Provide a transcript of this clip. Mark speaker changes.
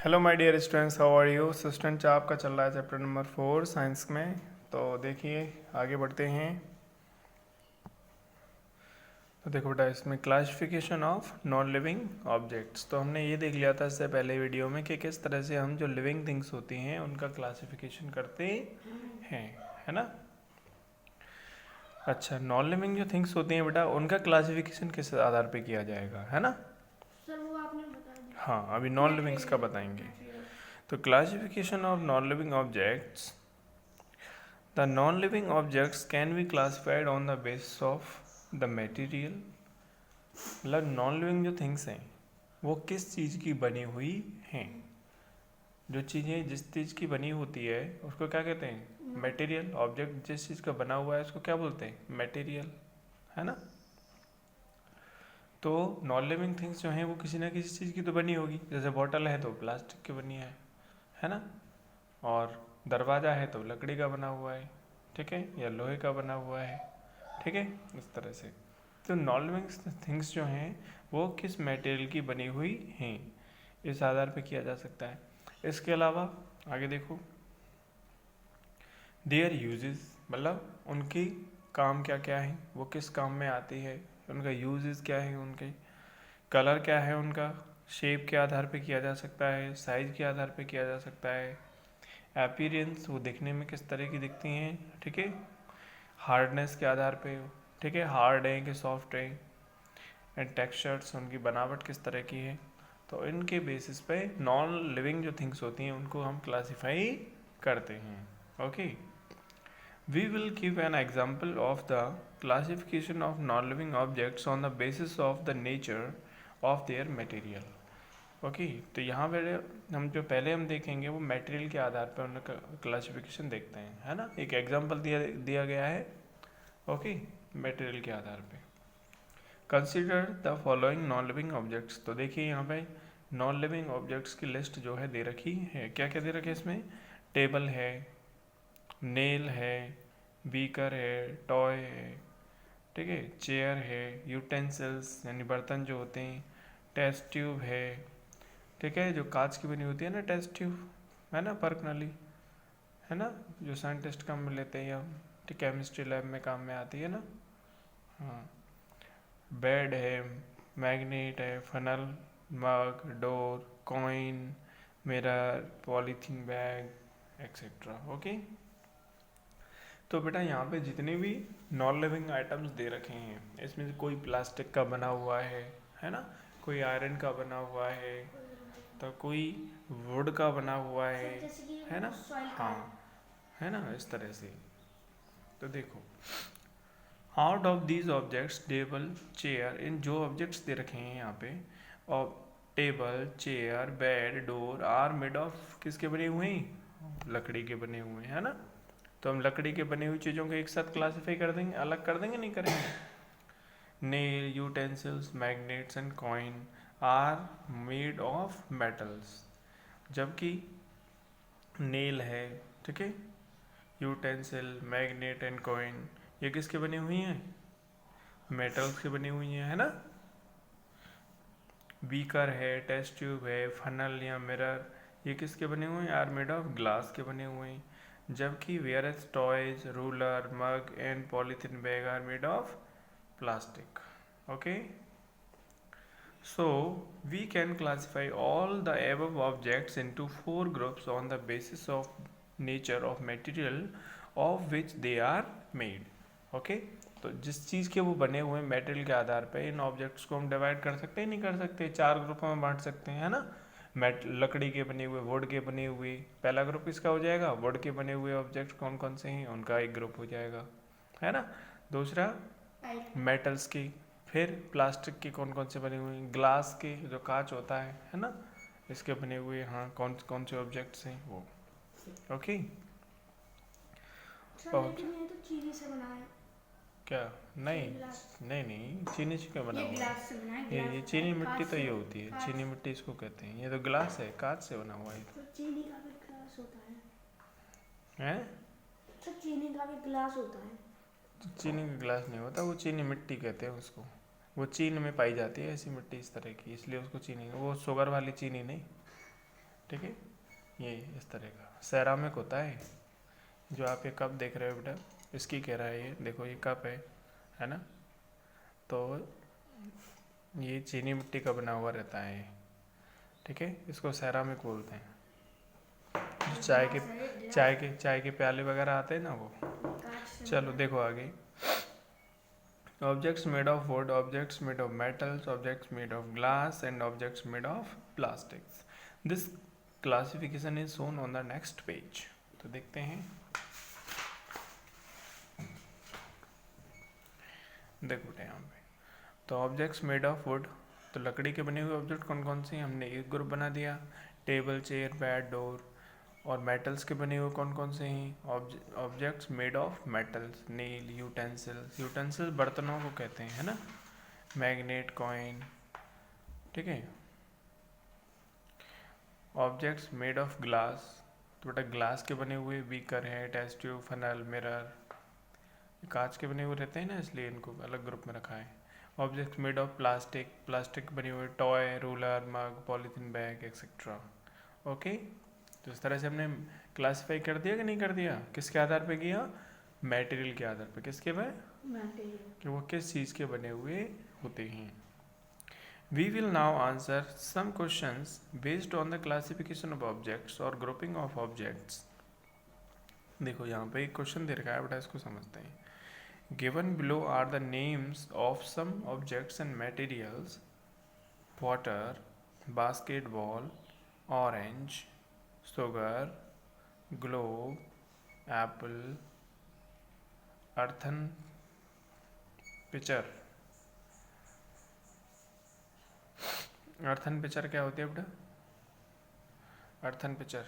Speaker 1: Hello my dear students, how are you. Students आपका चल रहा है चैप्टर नंबर 4 साइंस में। तो देखिए आगे बढ़ते हैं। तो देखो बेटा, इसमें classification of non living objects, तो हमने ये देख लिया था इससे पहले वीडियो में कि किस तरह से हम जो लिविंग थिंग्स होती हैं उनका क्लासिफिकेशन करते हैं, है ना। अच्छा, नॉन लिविंग जो थिंग्स होती हैं बेटा, उनका क्लासिफिकेशन किस आधार पे किया जाएगा, है ना।
Speaker 2: सर वो आपने बता दिया।
Speaker 1: हाँ, अभी नॉन लिविंग्स का बताएंगे। तो classification of non living objects, the non-living objects can be classified on the basis of the material। मतलब नॉन लिविंग जो थिंग्स हैं वो किस चीज़ की बनी हुई हैं। जो चीज़ें जिस चीज़ की बनी होती है उसको क्या कहते हैं, मटेरियल। ऑब्जेक्ट जिस चीज़ का बना हुआ है उसको क्या बोलते हैं, मटेरियल, है ना। तो नॉन लिविंग थिंग्स जो हैं वो किसी ना किसी चीज़ की तो बनी होगी। जैसे बॉटल है तो प्लास्टिक की बनी है ना। और दरवाज़ा है तो लकड़ी का बना हुआ है, ठीक है, या लोहे का बना हुआ है, ठीक है, इस तरह से। तो नॉन लिविंग थिंग्स जो हैं वो किस मटेरियल की बनी हुई हैं, इस आधार पे किया जा सकता है। इसके अलावा आगे देखो, देयर यूजेस, मतलब उनकी काम क्या क्या है, वो किस काम में आती है, उनका यूजेस क्या है, उनके कलर क्या है, उनका शेप के आधार पे किया जा सकता है, साइज के आधार पे किया जा सकता है, अपीयरेंस, वो दिखने में किस तरह की दिखती हैं, ठीक है, हार्डनेस के आधार पे, ठीक है, हार्ड है कि सॉफ्ट है, एंड टेक्सचर्स, उनकी बनावट किस तरह की है। तो इनके बेसिस पे नॉन लिविंग जो थिंग्स होती हैं उनको हम क्लासीफाई करते हैं। Okay, we will give an example of the classification of non living objects on the basis of the nature of their material. Okay, तो यहाँ पे हम जो पहले हम देखेंगे वो मटेरियल के आधार पर उनका क्लासिफिकेशन देखते हैं, है ना। एक एग्जांपल दिया गया है, ओके, मटेरियल के आधार पे। Consider the following non living objects. तो देखिए यहाँ पे नॉन लिविंग ऑब्जेक्ट्स की लिस्ट जो है दे रखी है। क्या क्या दे रखे है इसमें, टेबल है, नेल है, बीकर है, टॉय है, ठीक है, चेयर है, यूटेंसिल्स यानी बर्तन जो होते हैं, टेस्ट ट्यूब है, ठीक है, जो कांच की बनी होती है ना टेस्ट ट्यूब, है ना, पर्क नली, है ना, जो साइंटिस्ट काम में लेते हैं या ठीक केमिस्ट्री लैब में काम में आती है ना। हाँ, बेड है, मैग्नेट है, funnel, mug, door, coin, mirror, polythene bag etcetera. Okay, तो बेटा यहाँ पे जितने भी नॉन लिविंग आइटम्स दे रखे हैं इसमें से कोई प्लास्टिक का बना हुआ है ना, कोई आयरन का बना हुआ है, तो कोई वुड का बना हुआ है ना। हाँ, है ना, इस तरह से। तो देखो, out of these objects table, chair, इन जो ऑब्जेक्ट्स दे रखे हैं यहाँ पे, और table, chair, bed, door are made of किसके बने हुए हैं, लकड़ी के बने हुए हैं, है ना। तो हम लकड़ी के बनी हुई चीज़ों को एक साथ क्लासीफाई कर देंगे, अलग कर देंगे, नहीं करेंगे। Nail, utensils, magnets and coin are made of metals. जबकि नेल है, ठीक है, यूटेंसिल, मैग्नेट एंड कॉइन, ये किसके बनी हुई हैं, मेटल्स की बनी हुई हैं, है ना। बीकर है, टेस्ट ट्यूब है, फनल या मिरर, ये किसके बने हुए हैं, आर मेड ऑफ ग्लास के बने हुए हैं। जबकि whereas toys, ruler, mug and polythene bag are made of plastic. Okay, so we can classify all the above objects into four groups on the basis of nature of material of which they are made। okay, तो जिस चीज़ के वो बने हुए material के आधार पे इन objects को हम डिवाइड कर सकते हैं, नहीं कर सकते, चार ग्रुपों में बांट सकते हैं, है ना। लकड़ी के बने हुए, वुड के बने हुए, पहला ग्रुप किसका हो जाएगा, वुड के बने हुए ऑब्जेक्ट कौन कौन से हैं उनका एक ग्रुप हो जाएगा, है ना। दूसरा मेटल्स की, फिर प्लास्टिक के कौन कौन से बने हुए हैं, ग्लास के जो कांच होता है ना, इसके बने हुए, हाँ, कौन कौन से ऑब्जेक्ट्स हैं वो। ओके, और
Speaker 2: तो चीनी से बना है
Speaker 1: क्या, नहीं नहीं नहीं, चीनी से क्यों बना
Speaker 2: ये
Speaker 1: हुआ
Speaker 2: ग्लास से बना है,
Speaker 1: है, ये चीनी मिट्टी तो ये
Speaker 2: से,
Speaker 1: होती है, चीनी मिट्टी इसको कहते हैं, ये तो ग्लास है, कांच से बना हुआ है।
Speaker 2: तो चीनी का भी ग्लास होता है,
Speaker 1: हैं,
Speaker 2: तो चीनी का भी ग्लास होता है।
Speaker 1: तो चीनी का ग्लास नहीं होता, वो चीनी मिट्टी कहते हैं उसको, वो चीन में पाई जाती है ऐसी मिट्टी इस तरह की, इसलिए उसको चीनी, वो शुगर वाली चीनी नहीं, ठीक है, ये इस तरह का सेरामिक होता है। जो आप ये कप देख रहे हो बेटा, इसकी कह रहा है ये, देखो ये कप है ना, तो ये चीनी मिट्टी का बना हुआ रहता है, ठीक है, इसको सेरामिक बोलते हैं। जो चाय के प्याले वगैरह आते हैं ना, वो। चलो देखो आगे, objects made of wood, objects made of metals, objects made of glass and objects made of plastics. This classification is shown on the next page. तो देखते हैं, देखो बेटा यहाँ पे, तो ऑब्जेक्ट्स मेड ऑफ वुड, तो लकड़ी के बने हुए ऑब्जेक्ट कौन कौन से हैं, हमने एक ग्रुप बना दिया, टेबल, चेयर, बेड, डोर। और मेटल्स के बने हुए कौन कौन से हैं, objects made of metals, nail, utensils, utensils बर्तनों को कहते हैं, है ना, मैग्नेट, कॉइन, ठीक है। ऑब्जेक्ट्स मेड ऑफ ग्लास, तो बेटा ग्लास के बने हुए बीकर है, टेस्ट ट्यूब, फनल, मिरर, कांच के बने हुए रहते हैं ना, इसलिए इनको अलग ग्रुप में रखा है। Objects made of plastic, plastic बने हुए टॉय, रूलर, मग, पॉलीथीन बैग एक्सेट्रा। ओके, तो इस तरह से हमने क्लासिफाई कर दिया कि नहीं कर दिया, किसके आधार पे किया, मटेरियल के आधार पे, किसके पे, कि वो किस चीज़ के बने हुए होते हैं। We will now answer some questions based on the classification of objects or grouping of objects. देखो यहाँ पे एक क्वेश्चन दे रखा है बेटा, इसको समझते हैं। Given below are the names of some objects and materials: water, basketball, orange, sugar, globe, apple, earthen pitcher. Earthen picture क्या होती है बेटा, अर्थन पिक्चर